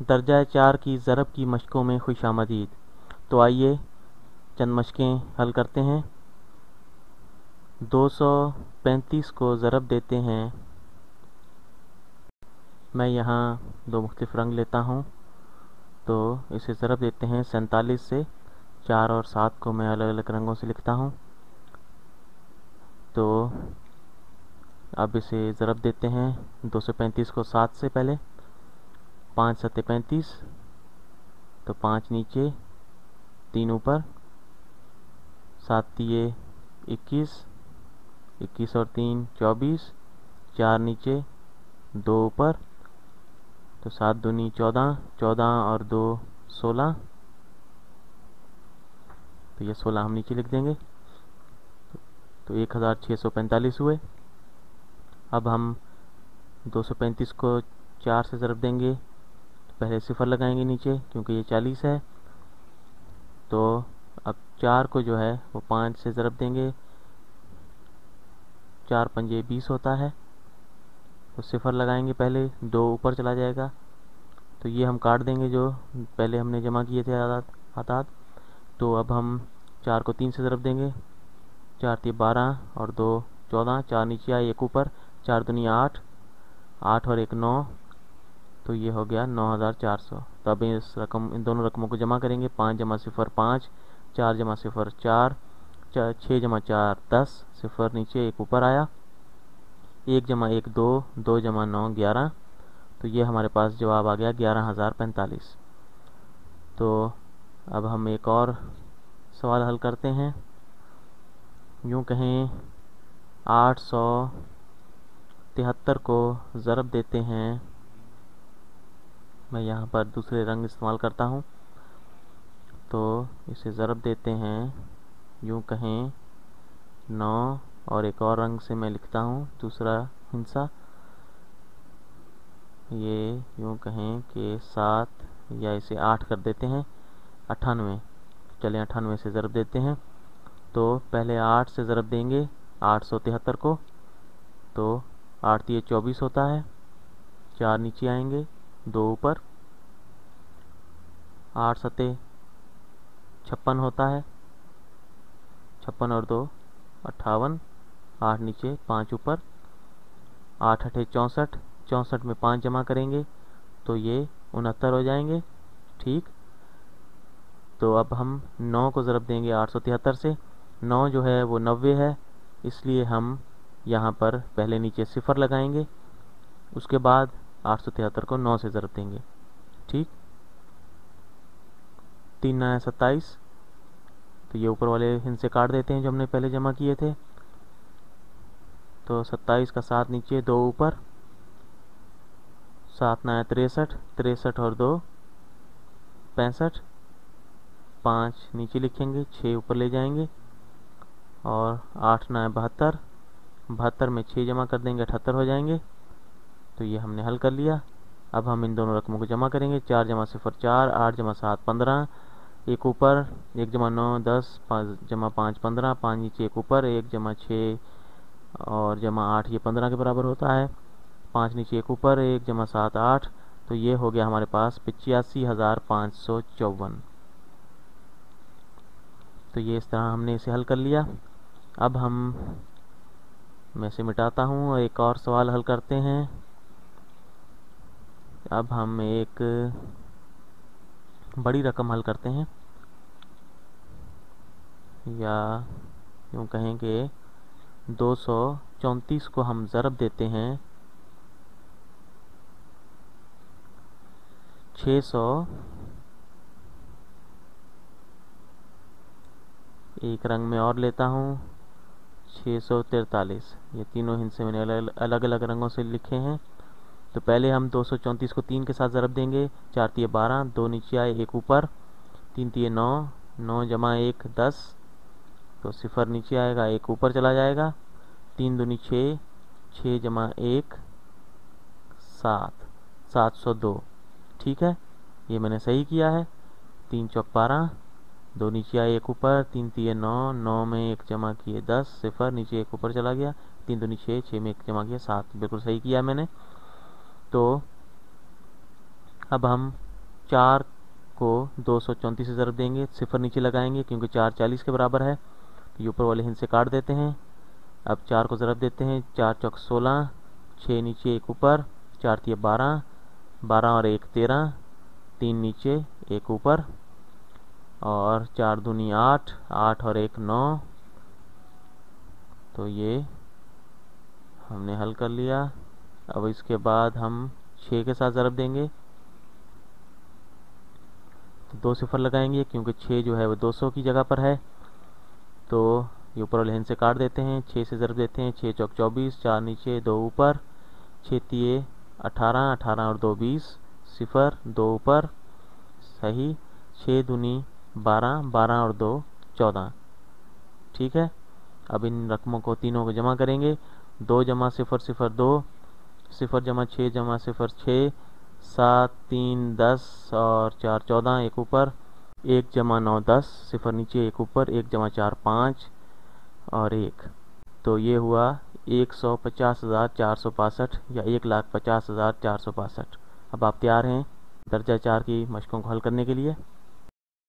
दर्जा 4 की ज़रब की मशकों में खुशामदीद। तो आइए चंद मशकें हल करते हैं। 235 को ज़रब देते हैं, मैं यहाँ दो मुख्तलिफ रंग लेता हूँ, तो इसे ज़रब देते हैं 47 से। 4 और 7 को मैं अलग अलग रंगों से लिखता हूँ। तो अब इसे ज़रब देते हैं 235 को 7 से पहले। 5 सत्ते 35, तो 5 नीचे 3 ऊपर, 7 तिये 21, 21 और 3 24, 4 नीचे 2 ऊपर, तो 7 दूनी 14, 14 और 2 16, तो ये 16 हम नीचे लिख देंगे। तो 1645 हुए। अब हम 235 को 4 से ज़रब देंगे, तो पहले सिफर लगाएंगे नीचे क्योंकि ये 40 है। तो अब 4 को जो है वो 5 से ज़रब देंगे, 4 पंजे 20 होता है। तो सिफर लगाएंगे पहले, 2 ऊपर चला जाएगा, तो ये हम काट देंगे जो पहले हमने जमा किए थे आदाद। तो अब हम 4 को 3 से ज़रब देंगे, 4 तिये 12 और 2 14, 4 नीचे आए 1 ऊपर, 4 दूनी 8, 8 और 1 9, तो ये हो गया 9400। तो अब इन दोनों रकमों को जमा करेंगे। 5 जमा सिफर 5, 4 जमा सिफर 4, 6 जमा 4 10, सिफर नीचे 1 ऊपर आया, 1 जमा 1 2, 2 जमा 9 11, तो ये हमारे पास जवाब आ गया 11045। तो अब हम एक और सवाल हल करते हैं। यूँ कहें 873 को ज़रब देते हैं, मैं यहाँ पर दूसरे रंग इस्तेमाल करता हूँ, तो इसे ज़रब देते हैं यूँ कहें 9, और एक और रंग से मैं लिखता हूँ दूसरा हिस्सा, ये यूँ कहें कि 7 या इसे 8 कर देते हैं 98। चलें 98 से ज़रब देते हैं। तो पहले 8 से ज़रब देंगे 873 को, तो 8 तिये 24 होता है, 4 नीचे आएंगे 2 ऊपर, 8 सत्ते 56 होता है, 56 और 2 58, 8 नीचे 5 ऊपर, 8 अठे 64, 64 में 5 जमा करेंगे तो ये 69 हो जाएंगे। ठीक, तो अब हम 9 को ज़रब देंगे 873 से। 9 जो है वो 90 है, इसलिए हम यहाँ पर पहले नीचे सिफर लगाएंगे, उसके बाद 873 को 9 से ज़रब देंगे। ठीक, 3 9 27, तो ये ऊपर वाले इनसे काट देते हैं जो हमने पहले जमा किए थे। तो 27 का 7 नीचे 2 ऊपर, 7 9 63, 63 और 2 65, 5 नीचे लिखेंगे, 6 ऊपर ले जाएंगे, और 8 9 72, 72 में 6 जमा कर देंगे 78 हो जाएंगे। तो ये हमने हल कर लिया। अब हम इन दोनों रकमों को जमा करेंगे। 4 जमा सिफर 4, 8 जमा 7 15, 1 ऊपर, 1 जमा 9 10, 5 जमा 5 15, 5 नीचे 1 ऊपर, 1 जमा 6 और जमा 8 ये 15 के बराबर होता है, 5 नीचे 1 ऊपर, 1 जमा 7 8, तो ये हो गया हमारे पास 85,554। तो ये इस तरह हमने इसे हल कर लिया। अब मैं इसे मिटाता हूँ और एक और सवाल हल करते हैं। अब हम एक बड़ी रकम हल करते हैं, या यूँ कहें कि 234 को हम ज़रब देते हैं 600, एक रंग में और लेता हूँ 643। ये तीनों हिस्से मैंने अलग अलग रंगों से लिखे हैं। तो पहले हम 234 को 3 के साथ ज़रब देंगे, 4 तिये 12, 2 नीचे आए 1 ऊपर, 3 तिये 9, 9 जमा 1 10, तो सिफर नीचे आएगा 1 ऊपर चला जाएगा, 3 दूनी 6, 6 जमा 1 7, 702। ठीक है, ये मैंने सही किया है। 3 चौक 12, 2 नीचे आए 1 ऊपर, 3 तिये 9, 9 में 1 जमा किए 10, सिफर नीचे 1 ऊपर चला गया, 3 दूनी 6, 6 में 1 जमा किया 7, बिल्कुल सही किया मैंने। तो अब हम 4 को 234 से ज़रब देंगे, सिफर नीचे लगाएंगे क्योंकि 4 40 के बराबर है, तो ये ऊपर वाले हिंद से काट देते हैं। अब 4 को ज़रब देते हैं, 4 चौक 16, 6 नीचे 1 ऊपर, 4 तिया 12, 12 और 1 13, 3 नीचे 1 ऊपर, और 4 दूनी 8, 8 और 1 9। तो ये हमने हल कर लिया। अब इसके बाद हम 6 के साथ ज़रब देंगे, तो 2 सिफर लगाएंगे क्योंकि 6 जो है वो 200 की जगह पर है, तो ये ऊपर वाले हिंद से काट देते हैं। 6 से ज़रब देते हैं, 6 चौक 24, 4 नीचे 2 ऊपर, 6 तिये 18, 18 और 2 20, सिफर 2 ऊपर, सही। 6 दूनी 12, 12 और 2 14। ठीक है, अब इन रकमों को तीनों को जमा करेंगे। 2 जमा सिफर सिफर 2, सिफर जमा 6 जमा सिफर 6, 7 3 10 और 4 14, 1 ऊपर, 1 जमा 9 10, सिफर नीचे 1 ऊपर, 1 जमा 4 5 और 1। तो ये हुआ 150,465 या 1,50,465। अब आप तैयार हैं दर्जा 4 की मशकों को हल करने के लिए।